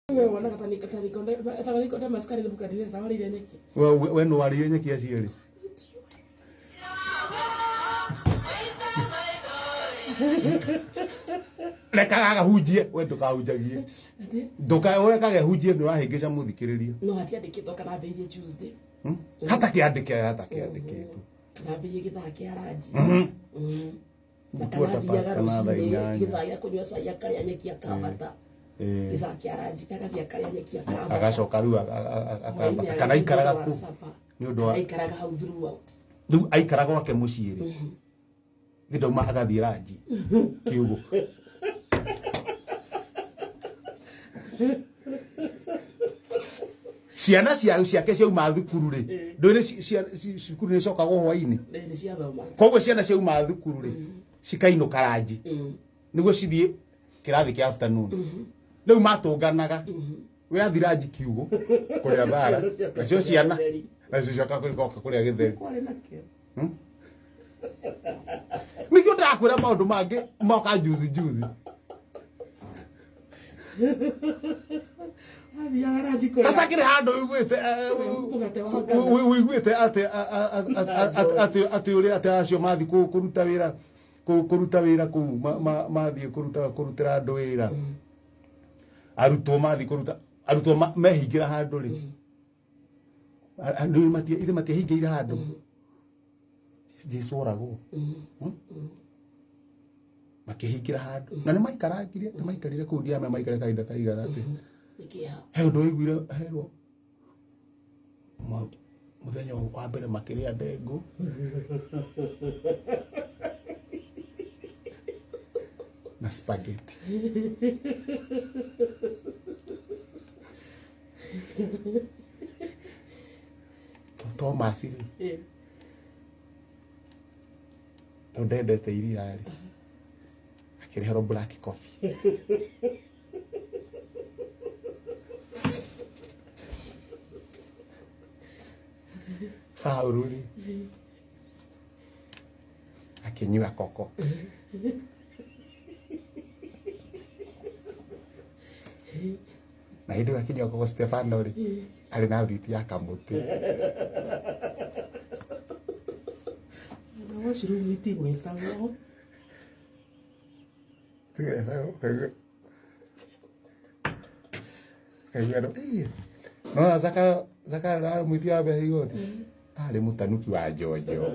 Wewe wana katani konde maskari bukadile zawali ile nyeki. Wewe no wali nyeki ya ciiri. Leka hujie we ndukahunjagie. Ndukahurekaga hujie ndo rahingica muthikiriria. No hatiandikitwo kana mbeirie Tuesday. Hata kiandike tu. Kana mbeirie githake araji. Kana thiaga githaya kunywa cai akaria nyeki akabata. Githake araji tagathia akaria nyeki akabata. Agacoka riu akabata kana ikaraga ku. Ni undu wa aikaraga hau throughout. Riu aikaraga gwake muciĩ ri. Ndauma agathie ranji. Kiugo. Ciana ciake ciauma thukuru ri ndwire cukuru ni cokaga hwaini ni cia thoma koguo ciana ciauma thukuru ri cikainuka ranji niguo cithie kirathi kia afternoon riu matunganaga we athi ranji kiugo kuria thara nacio ciana nacio coka kuria githeri niguo ndakwira maundu mangi moka juzi hata kire handu wiguite ati uri ati acio mathi kuruta wira ku mathi kurutira andu wira arutwo mathi kuruta arutwo mehingira handu ri andu matihingira handu Jesu orago makihingira handu na ni maikarire ku ndia maikare kainda kaigana ati he undu wiguire herwo muthenya wa mbere makiria ndengu na spaghetti Thomas ri ndendete iria ri akirehero black coffee Faururi akinywa koko na hindo akinywa koko Stefano ri ali na viti ya kamuti na washiru viti gwetagwo no zaka ra mwiti ya behi goti ari mutanuki wa Jojo